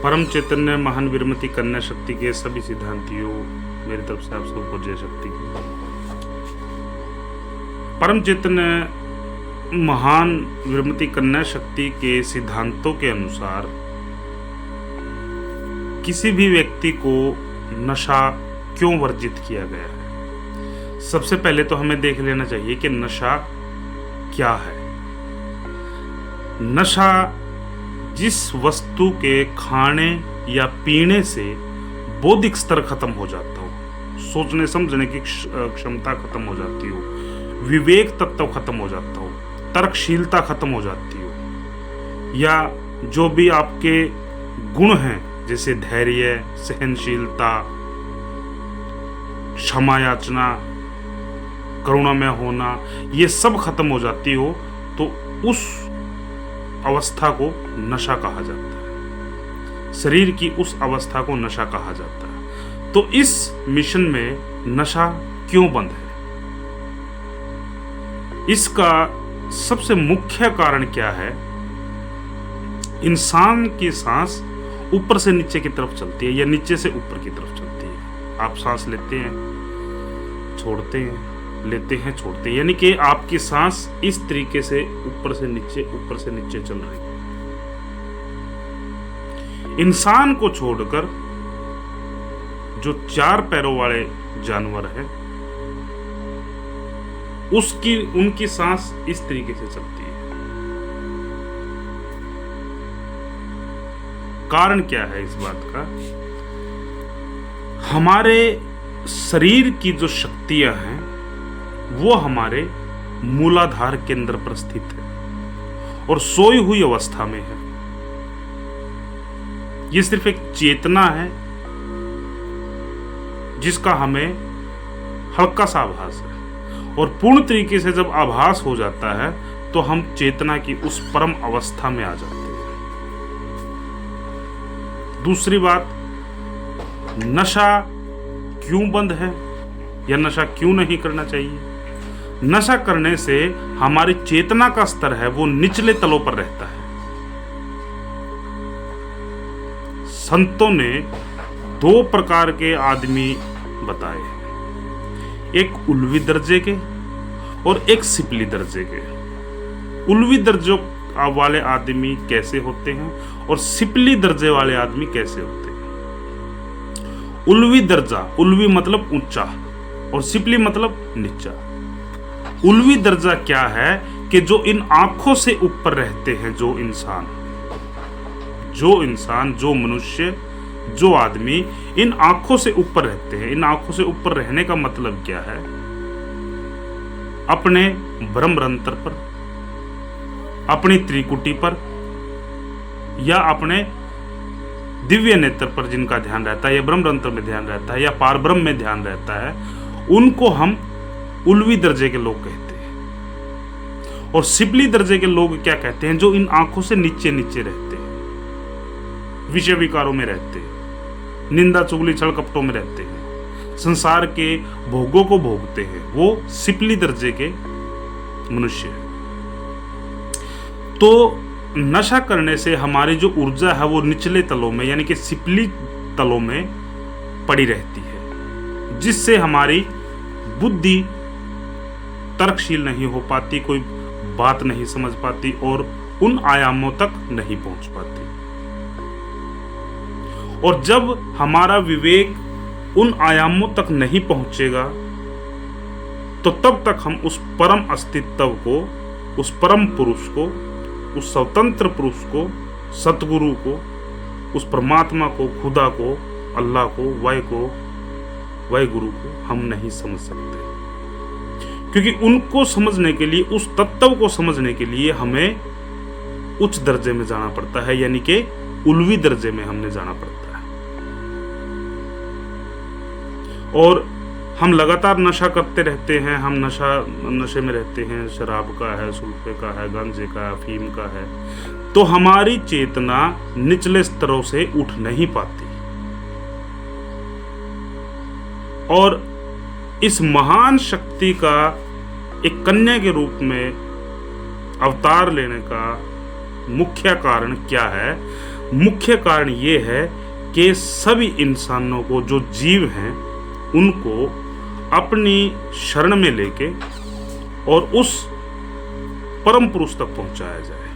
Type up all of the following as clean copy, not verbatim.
परम चैतन्य महान विरमती कन्या शक्ति के सभी सिद्धांतियों, मेरी तरफ से आप सबको जय शक्ति। परम चैतन्य महान विरमती कन्या शक्ति के सिद्धांतों के अनुसार किसी भी व्यक्ति को नशा क्यों वर्जित किया गया है। सबसे पहले तो हमें देख लेना चाहिए कि नशा क्या है। नशा जिस वस्तु के खाने या पीने से बौद्धिक स्तर खत्म हो जाता हो, सोचने समझने की क्षमता खत्म हो जाती हो, विवेक तत्व खत्म हो जाता हो, तर्कशीलता खत्म हो जाती हो, या जो भी आपके गुण हैं जैसे धैर्य, सहनशीलता, क्षमा याचना, करुणामय होना, ये सब खत्म हो जाती हो, तो उस अवस्था को नशा कहा जाता है। शरीर की उस अवस्था को नशा कहा जाता है। तो इस मिशन में नशा क्यों बंद है? इसका सबसे मुख्य कारण क्या है? इंसान की सांस ऊपर से नीचे की तरफ चलती है या नीचे से ऊपर की तरफ चलती है। आप सांस लेते हैं, छोड़ते हैं, लेते हैं, छोड़ते हैं, यानी कि आपकी सांस इस तरीके से ऊपर से नीचे चल रही है। इंसान को छोड़कर जो 4 पैरों वाले जानवर हैं, उनकी सांस इस तरीके से चलती है। कारण क्या है इस बात का? हमारे शरीर की जो शक्तियां हैं वो हमारे मूलाधार केंद्र पर स्थित है और सोई हुई अवस्था में है। ये सिर्फ एक चेतना है जिसका हमें हल्का सा आभास है, और पूर्ण तरीके से जब आभास हो जाता है तो हम चेतना की उस परम अवस्था में आ जाते हैं। दूसरी बात, नशा क्यों बंद है या नशा क्यों नहीं करना चाहिए? नशा करने से हमारी चेतना का स्तर है वो निचले तलों पर रहता है। संतों ने 2 प्रकार के आदमी बताए, एक उल्वी दर्जे के और एक सिपली दर्जे के। उल्वी दर्जों वाले आदमी कैसे होते हैं और सिपली दर्जे वाले आदमी कैसे होते हैं? उल्वी दर्जा, उल्वी मतलब ऊंचा और सिपली मतलब नीचा। उल्वी दर्जा क्या है कि जो इन आंखों से ऊपर रहते हैं, जो इंसान, जो मनुष्य, जो आदमी इन आंखों से ऊपर रहते हैं। इन आंखों से ऊपर रहने का मतलब क्या है? अपने ब्रह्मरंतर पर, अपनी त्रिकुटी पर, या अपने दिव्य नेत्र पर जिनका ध्यान रहता है, या ब्रह्मरंतर में ध्यान रहता है, या पारब्रह्म में ध्यान रहता है, उनको हम उल्वी दर्जे के लोग कहते हैं। और सिपली दर्जे के लोग क्या कहते हैं? जो इन आंखों से नीचे नीचे रहते हैं, विषय विकारों में रहते हैं, निंदा चुगली छल कपटों में रहते हैं, संसार के भोगों को भोगते हैं, वो सिपली दर्जे के मनुष्य हैं। तो नशा करने से हमारी जो ऊर्जा है वो निचले तलों में यानी कि सिपली तलों में पड़ी रहती है, जिससे हमारी बुद्धि तर्कशील नहीं हो पाती, कोई बात नहीं समझ पाती और उन आयामों तक नहीं पहुंच पाती। और जब हमारा विवेक उन आयामों तक नहीं पहुंचेगा तो तब तक हम उस परम अस्तित्व को, उस परम पुरुष को, उस स्वतंत्र पुरुष को, सतगुरु को, उस परमात्मा को, खुदा को, अल्लाह को, वाहिगुरु को हम नहीं समझ सकते। क्योंकि उनको समझने के लिए, उस तत्व को समझने के लिए हमें उच्च दर्जे में जाना पड़ता है, यानी कि उल्वी दर्जे में हमने जाना पड़ता है। और हम लगातार नशा करते रहते हैं, हम नशे में रहते हैं, शराब का है, सुल्फे का है, गांजे का है, अफीम का है, तो हमारी चेतना निचले स्तरों से उठ नहीं पाती। और इस महान शक्ति का एक कन्या के रूप में अवतार लेने का मुख्य कारण क्या है? मुख्य कारण ये है कि सभी इंसानों को, जो जीव हैं, उनको अपनी शरण में लेके और उस परम पुरुष तक पहुंचाया जाए,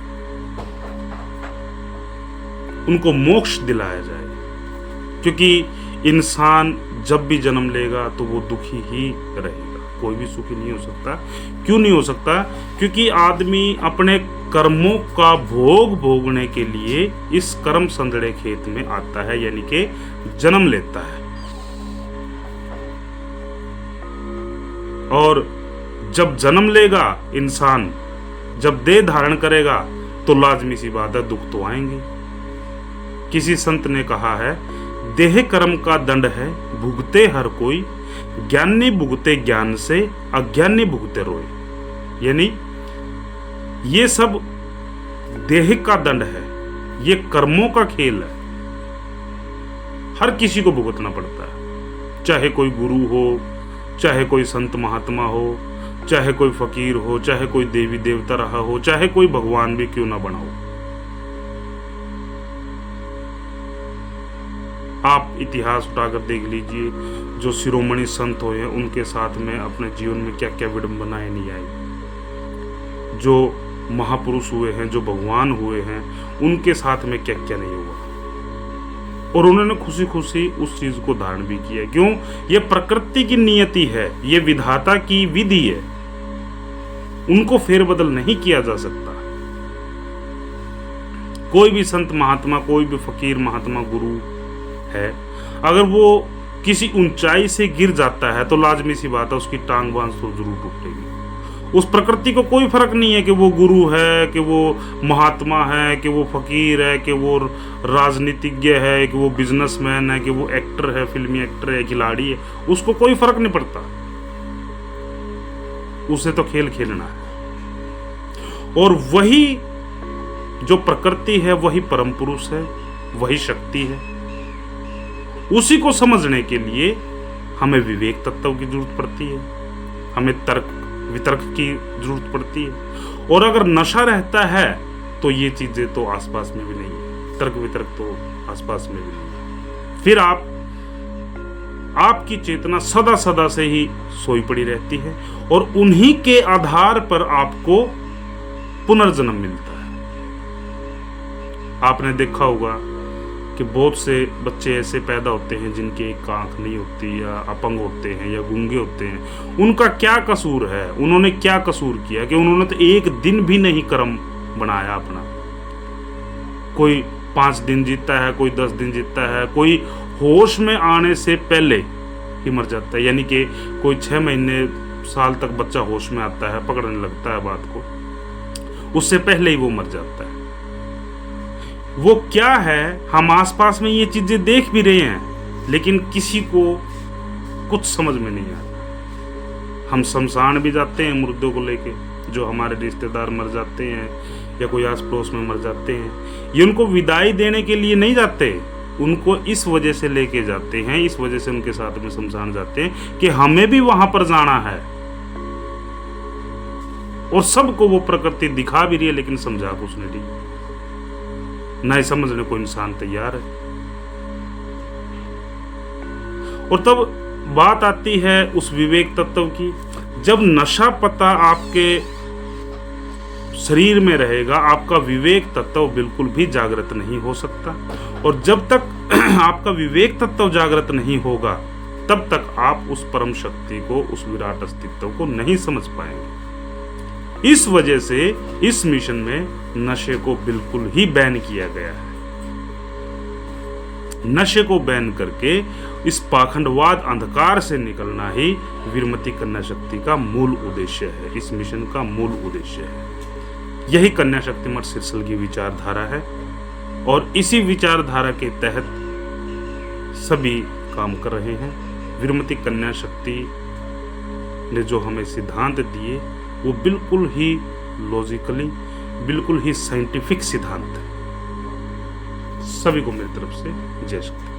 उनको मोक्ष दिलाया जाए। क्योंकि इंसान जब भी जन्म लेगा तो वो दुखी ही रहेगा, कोई भी सुखी नहीं हो सकता। क्यों नहीं हो सकता? क्योंकि आदमी अपने कर्मों का भोग भोगने के लिए इस कर्म संदड़े खेत में आता है, यानी कि जन्म लेता है। और जब जन्म लेगा इंसान, जब देह धारण करेगा, तो लाजमी सी बात है दुख तो आएंगे। किसी संत ने कहा है, देह कर्म का दंड है भुगते हर कोई, ज्ञानी भुगते ज्ञान से, अज्ञानी भुगते रोए। यानी ये सब देह का दंड है, ये कर्मों का खेल है, हर किसी को भुगतना पड़ता है। चाहे कोई गुरु हो, चाहे कोई संत महात्मा हो, चाहे कोई फकीर हो, चाहे कोई देवी देवता रहा हो, चाहे कोई भगवान भी क्यों ना बना हो। आप इतिहास उठाकर देख लीजिए, जो शिरोमणि संत हुए हैं उनके साथ में अपने जीवन में क्या क्या विडंबनाएं नहीं आई। जो महापुरुष हुए हैं, जो भगवान हुए हैं, उनके साथ में क्या क्या नहीं हुआ। और उन्होंने खुशी खुशी उस चीज को धारण भी किया। क्यों? ये प्रकृति की नियति है, ये विधाता की विधि है, उनको फेरबदल नहीं किया जा सकता। कोई भी संत महात्मा, कोई भी फकीर महात्मा गुरु है, अगर वो किसी ऊंचाई से गिर जाता है तो लाजमी सी बात है उसकी टांग बांस तो जरूर टूटेगी। उस प्रकृति को कोई फर्क नहीं है कि वो गुरु है, कि वो महात्मा है, कि वो फकीर है, कि वो राजनीतिज्ञ है, कि वो बिजनेसमैन है, कि वो एक्टर है, फिल्मी एक्टर है, खिलाड़ी है, उसको कोई फर्क नहीं पड़ता। उसे तो खेल खेलना है। और वही जो प्रकृति है वही परम पुरुष है, वही शक्ति है। उसी को समझने के लिए हमें विवेक तत्व की जरूरत पड़ती है, हमें तर्क वितर्क की जरूरत पड़ती है। और अगर नशा रहता है तो ये चीजें तो आसपास में भी नहीं है, तर्क वितर्क तो आसपास में भी नहीं है। फिर आपकी चेतना सदा सदा से ही सोई पड़ी रहती है और उन्हीं के आधार पर आपको पुनर्जन्म मिलता है। आपने देखा होगा कि बहुत से बच्चे ऐसे पैदा होते हैं जिनकी एक आंख नहीं होती, या अपंग होते हैं, या गूंगे होते हैं। उनका क्या कसूर है? उन्होंने क्या कसूर किया कि उन्होंने तो एक दिन भी नहीं कर्म बनाया अपना। कोई 5 दिन जीता है, कोई 10 दिन जीता है, कोई होश में आने से पहले ही मर जाता है। यानी कि कोई 6 महीने साल तक बच्चा होश में आता है, पकड़ने लगता है बात को, उससे पहले ही वो मर जाता है। वो क्या है? हम आसपास में ये चीजें देख भी रहे हैं, लेकिन किसी को कुछ समझ में नहीं आता। हम शमशान भी जाते हैं मुर्दों को लेके, जो हमारे रिश्तेदार मर जाते हैं या कोई आस पड़ोस में मर जाते हैं। ये उनको विदाई देने के लिए नहीं जाते, उनको इस वजह से लेके जाते हैं, इस वजह से उनके साथ में शमशान जाते हैं कि हमें भी वहां पर जाना है। और सबको वो प्रकृति दिखा भी रही है, लेकिन समझा कुछ नहीं रही, नहीं समझने को इंसान तैयार है। और तब बात आती है उस विवेक तत्व की, जब नशा पता आपके शरीर में रहेगा, आपका विवेक तत्व बिल्कुल भी जागृत नहीं हो सकता। और जब तक आपका विवेक तत्व जागृत नहीं होगा, तब तक आप उस परम शक्ति को, उस विराट अस्तित्व को नहीं समझ पाएंगे। इस वजह से इस मिशन में नशे को बिल्कुल ही बैन किया गया है। नशे को बैन करके इस पाखंडवाद अंधकार से निकलना ही वीरमती कन्या शक्ति का मूल उद्देश्य है, इस मिशन का मूल उद्देश्य है। यही कन्या शक्ति मठ सिरसल की विचारधारा है और इसी विचारधारा के तहत सभी काम कर रहे हैं। वीरमती कन्या शक्ति ने जो हमें सिद्धांत दिए वो बिल्कुल ही लॉजिकली, बिल्कुल ही साइंटिफिक सिद्धांत है। सभी को मेरी तरफ से जय श्री।